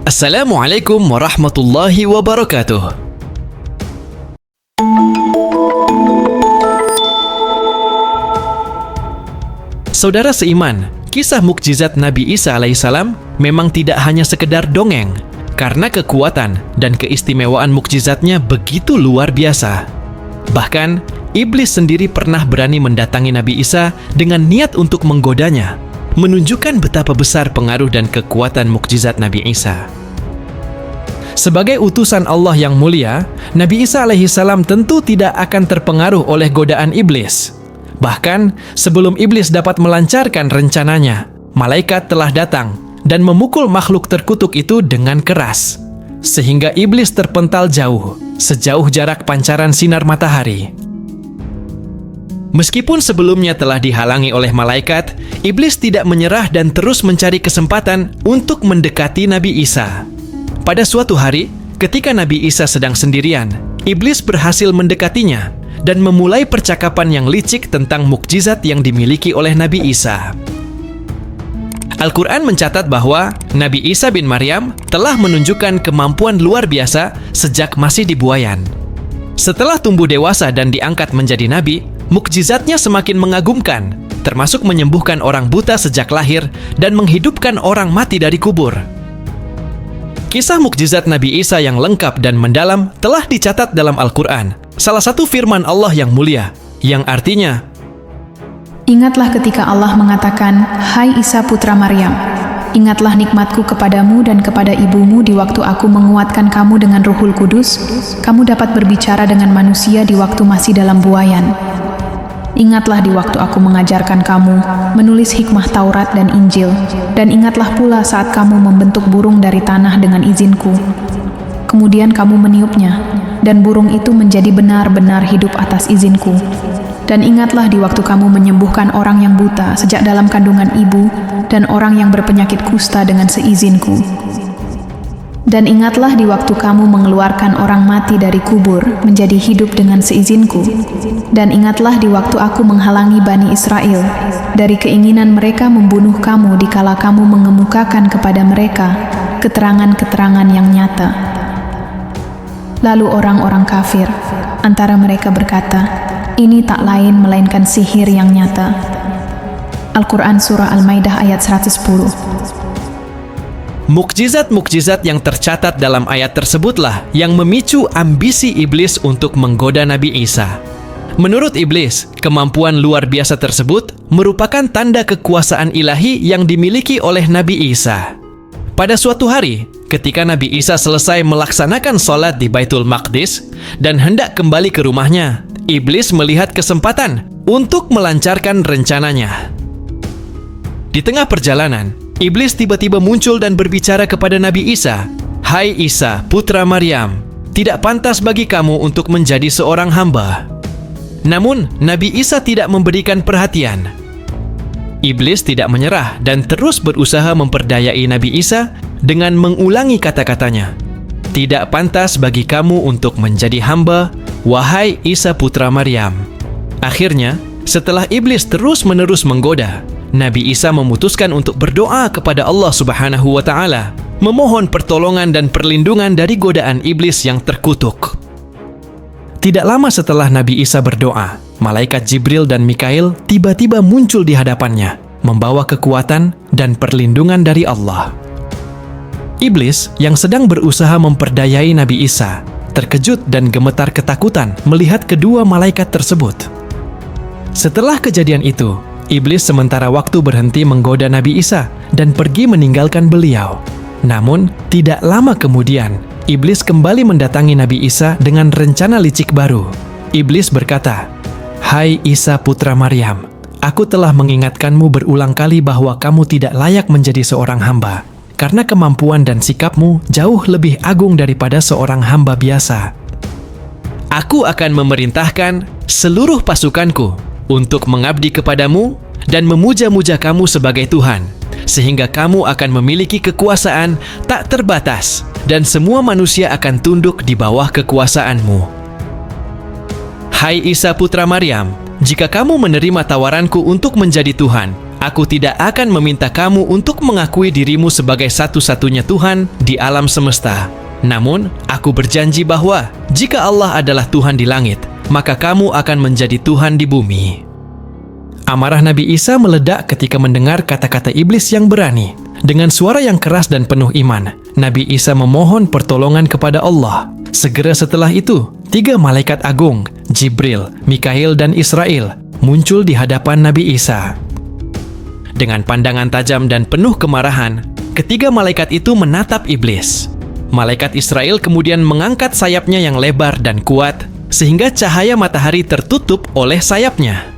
Assalamualaikum warahmatullahi wabarakatuh. Saudara seiman, kisah mukjizat Nabi Isa alaihissalam memang tidak hanya sekedar dongeng, karena kekuatan dan keistimewaan mukjizatnya begitu luar biasa. Bahkan, iblis sendiri pernah berani mendatangi Nabi Isa dengan niat untuk menggodanya, menunjukkan betapa besar pengaruh dan kekuatan mukjizat Nabi Isa. Sebagai utusan Allah yang mulia, Nabi Isa alaihissalam tentu tidak akan terpengaruh oleh godaan iblis. Bahkan, sebelum iblis dapat melancarkan rencananya, malaikat telah datang dan memukul makhluk terkutuk itu dengan keras, sehingga iblis terpental jauh, sejauh jarak pancaran sinar matahari. Meskipun sebelumnya telah dihalangi oleh malaikat, iblis tidak menyerah dan terus mencari kesempatan untuk mendekati Nabi Isa. Pada suatu hari, ketika Nabi Isa sedang sendirian, iblis berhasil mendekatinya dan memulai percakapan yang licik tentang mukjizat yang dimiliki oleh Nabi Isa. Al-Quran mencatat bahwa Nabi Isa bin Maryam telah menunjukkan kemampuan luar biasa sejak masih di buayan. Setelah tumbuh dewasa dan diangkat menjadi nabi, mukjizatnya semakin mengagumkan, termasuk menyembuhkan orang buta sejak lahir dan menghidupkan orang mati dari kubur. Kisah mukjizat Nabi Isa yang lengkap dan mendalam telah dicatat dalam Al-Quran, salah satu firman Allah yang mulia, yang artinya, "Ingatlah ketika Allah mengatakan, 'Hai Isa putra Maryam, ingatlah nikmatku kepadamu dan kepada ibumu di waktu aku menguatkan kamu dengan Ruhul Kudus, kamu dapat berbicara dengan manusia di waktu masih dalam buayan. Ingatlah di waktu aku mengajarkan kamu menulis hikmah Taurat dan Injil, dan ingatlah pula saat kamu membentuk burung dari tanah dengan izinku. Kemudian kamu meniupnya, dan burung itu menjadi benar-benar hidup atas izinku. Dan ingatlah di waktu kamu menyembuhkan orang yang buta sejak dalam kandungan ibu, dan orang yang berpenyakit kusta dengan seizinku. Dan ingatlah di waktu kamu mengeluarkan orang mati dari kubur menjadi hidup dengan seizinku. Dan ingatlah di waktu aku menghalangi Bani Israel dari keinginan mereka membunuh kamu dikala kamu mengemukakan kepada mereka keterangan-keterangan yang nyata. Lalu orang-orang kafir antara mereka berkata, 'Ini tak lain melainkan sihir yang nyata.'" Al-Quran Surah Al-Maidah ayat 110. mukjizat-mukjizat yang tercatat dalam ayat tersebutlah yang memicu ambisi iblis untuk menggoda Nabi Isa. Menurut iblis, kemampuan luar biasa tersebut merupakan tanda kekuasaan ilahi yang dimiliki oleh Nabi Isa. Pada suatu hari, ketika Nabi Isa selesai melaksanakan sholat di Baitul Maqdis dan hendak kembali ke rumahnya, iblis melihat kesempatan untuk melancarkan rencananya. Di tengah perjalanan, iblis tiba-tiba muncul dan berbicara kepada Nabi Isa, "Hai Isa, putra Maryam, tidak pantas bagi kamu untuk menjadi seorang hamba." Namun, Nabi Isa tidak memberikan perhatian. Iblis tidak menyerah dan terus berusaha memperdayai Nabi Isa dengan mengulangi kata-katanya, "Tidak pantas bagi kamu untuk menjadi hamba, wahai Isa putra Maryam." Akhirnya, setelah iblis terus-menerus menggoda, Nabi Isa memutuskan untuk berdoa kepada Allah Subhanahu wa Ta'ala, memohon pertolongan dan perlindungan dari godaan iblis yang terkutuk. Tidak lama setelah Nabi Isa berdoa, malaikat Jibril dan Mikail tiba-tiba muncul di hadapannya, membawa kekuatan dan perlindungan dari Allah. Iblis yang sedang berusaha memperdayai Nabi Isa terkejut dan gemetar ketakutan melihat kedua malaikat tersebut. Setelah kejadian itu, iblis sementara waktu berhenti menggoda Nabi Isa dan pergi meninggalkan beliau. Namun, tidak lama kemudian, iblis kembali mendatangi Nabi Isa dengan rencana licik baru. Iblis berkata, "Hai Isa putra Maryam, aku telah mengingatkanmu berulang kali bahwa kamu tidak layak menjadi seorang hamba, karena kemampuan dan sikapmu jauh lebih agung daripada seorang hamba biasa. Aku akan memerintahkan seluruh pasukanku untuk mengabdi kepadamu dan memuja-muja kamu sebagai Tuhan, sehingga kamu akan memiliki kekuasaan tak terbatas dan semua manusia akan tunduk di bawah kekuasaanmu. Hai Isa putra Maryam, jika kamu menerima tawaranku untuk menjadi Tuhan, Aku tidak akan meminta kamu untuk mengakui dirimu sebagai satu-satunya Tuhan di alam semesta. Namun, aku berjanji bahwa jika Allah adalah Tuhan di langit, maka kamu akan menjadi Tuhan di bumi." Amarah Nabi Isa meledak ketika mendengar kata-kata iblis yang berani. Dengan suara yang keras dan penuh iman, Nabi Isa memohon pertolongan kepada Allah. Segera setelah itu, 3 malaikat agung, Jibril, Mikail, dan Israel, muncul di hadapan Nabi Isa. Dengan pandangan tajam dan penuh kemarahan, ketiga malaikat itu menatap iblis. Malaikat Israel kemudian mengangkat sayapnya yang lebar dan kuat, sehingga cahaya matahari tertutup oleh sayapnya.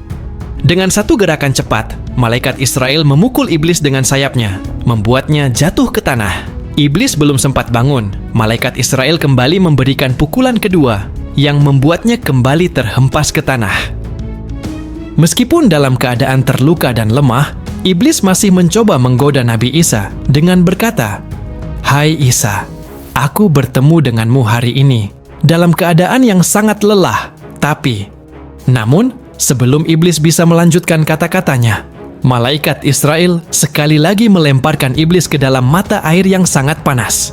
Dengan satu gerakan cepat, malaikat Israel memukul iblis dengan sayapnya, membuatnya jatuh ke tanah. Iblis belum sempat bangun, malaikat Israel kembali memberikan pukulan kedua, yang membuatnya kembali terhempas ke tanah. Meskipun dalam keadaan terluka dan lemah, iblis masih mencoba menggoda Nabi Isa dengan berkata, "Hai Isa, aku bertemu denganmu hari ini dalam keadaan yang sangat lelah, tapi..." Namun, sebelum iblis bisa melanjutkan kata-katanya, malaikat Israel sekali lagi melemparkan iblis ke dalam mata air yang sangat panas.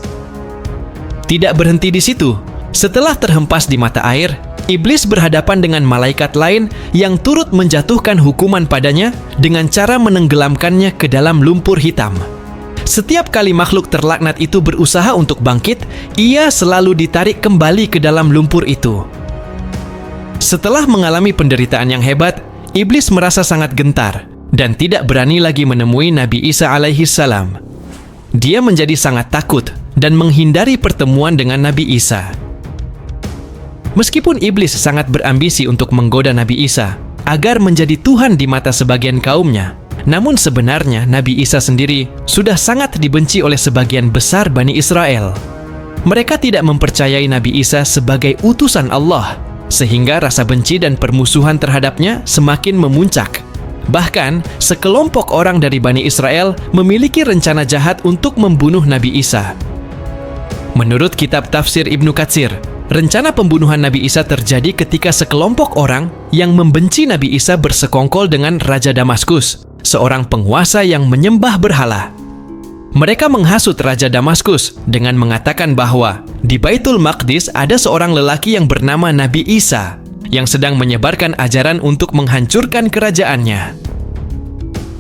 Tidak berhenti di situ. Setelah terhempas di mata air, iblis berhadapan dengan malaikat lain yang turut menjatuhkan hukuman padanya dengan cara menenggelamkannya ke dalam lumpur hitam. Setiap kali makhluk terlaknat itu berusaha untuk bangkit, ia selalu ditarik kembali ke dalam lumpur itu. Setelah mengalami penderitaan yang hebat, iblis merasa sangat gentar dan tidak berani lagi menemui Nabi Isa alaihi salam. Dia menjadi sangat takut dan menghindari pertemuan dengan Nabi Isa. Meskipun iblis sangat berambisi untuk menggoda Nabi Isa agar menjadi Tuhan di mata sebagian kaumnya, namun sebenarnya Nabi Isa sendiri sudah sangat dibenci oleh sebagian besar Bani Israel. Mereka tidak mempercayai Nabi Isa sebagai utusan Allah, sehingga rasa benci dan permusuhan terhadapnya semakin memuncak. Bahkan, sekelompok orang dari Bani Israel memiliki rencana jahat untuk membunuh Nabi Isa. Menurut kitab tafsir Ibnu Katsir, rencana pembunuhan Nabi Isa terjadi ketika sekelompok orang yang membenci Nabi Isa bersekongkol dengan Raja Damaskus, seorang penguasa yang menyembah berhala. Mereka menghasut Raja Damaskus dengan mengatakan bahwa di Baitul Maqdis ada seorang lelaki yang bernama Nabi Isa yang sedang menyebarkan ajaran untuk menghancurkan kerajaannya.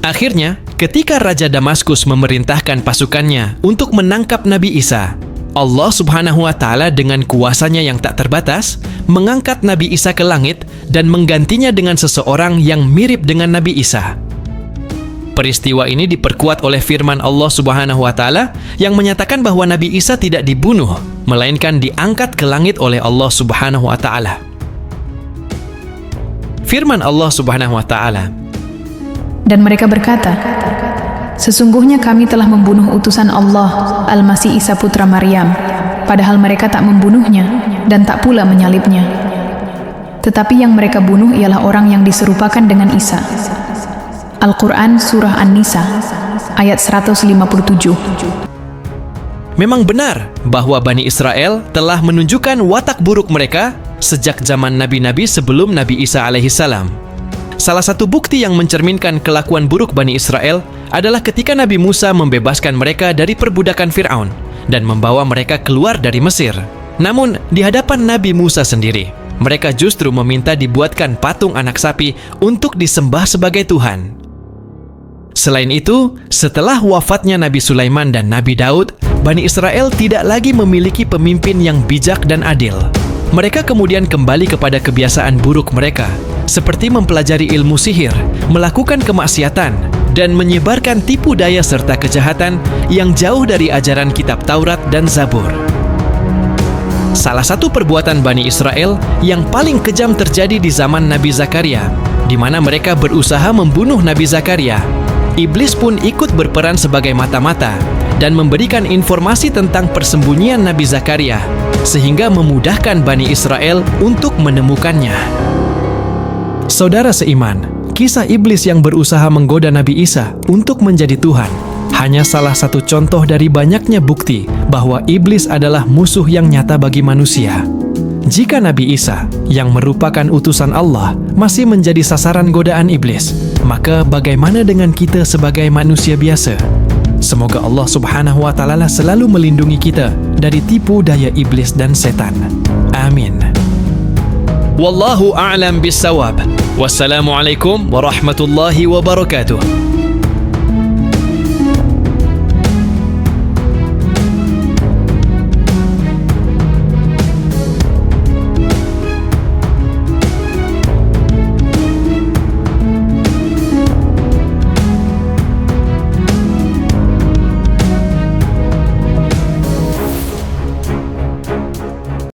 Akhirnya, ketika Raja Damaskus memerintahkan pasukannya untuk menangkap Nabi Isa, Allah Subhanahu wa Ta'ala dengan kuasanya yang tak terbatas mengangkat Nabi Isa ke langit dan menggantinya dengan seseorang yang mirip dengan Nabi Isa. Peristiwa ini diperkuat oleh firman Allah Subhanahu wa Ta'ala yang menyatakan bahwa Nabi Isa tidak dibunuh, melainkan diangkat ke langit oleh Allah Subhanahu wa Ta'ala. Firman Allah Subhanahu wa Ta'ala, Dan mereka berkata, "Sesungguhnya kami telah membunuh utusan Allah, Al-Masih Isa putra Maryam, padahal mereka tak membunuhnya dan tak pula menyalibnya. Tetapi yang mereka bunuh ialah orang yang diserupakan dengan Isa." Al-Quran Surah An-Nisa ayat 157. memang benar bahwa Bani Israel telah menunjukkan watak buruk mereka sejak zaman nabi-nabi sebelum Nabi Isa alaihi salam. Salah satu bukti yang mencerminkan kelakuan buruk Bani Israel adalah ketika Nabi Musa membebaskan mereka dari perbudakan Fir'aun dan membawa mereka keluar dari Mesir. Namun, di hadapan Nabi Musa sendiri, mereka justru meminta dibuatkan patung anak sapi untuk disembah sebagai Tuhan. Selain itu, setelah wafatnya Nabi Sulaiman dan Nabi Daud, Bani Israel tidak lagi memiliki pemimpin yang bijak dan adil. Mereka kemudian kembali kepada kebiasaan buruk mereka, seperti mempelajari ilmu sihir, melakukan kemaksiatan, dan menyebarkan tipu daya serta kejahatan yang jauh dari ajaran kitab Taurat dan Zabur. Salah satu perbuatan Bani Israel yang paling kejam terjadi di zaman Nabi Zakaria, di mana mereka berusaha membunuh Nabi Zakaria. Iblis pun ikut berperan sebagai mata-mata dan memberikan informasi tentang persembunyian Nabi Zakaria, sehingga memudahkan Bani Israel untuk menemukannya. Saudara seiman, kisah iblis yang berusaha menggoda Nabi Isa untuk menjadi Tuhan hanya salah satu contoh dari banyaknya bukti bahwa iblis adalah musuh yang nyata bagi manusia. Jika Nabi Isa, yang merupakan utusan Allah, masih menjadi sasaran godaan iblis, maka bagaimana dengan kita sebagai manusia biasa? Semoga Allah Subhanahu wa Ta'ala selalu melindungi kita dari tipu daya iblis dan setan. Amin. Wallahu a'lam bissawab. Wassalamualaikum warahmatullahi wabarakatuh.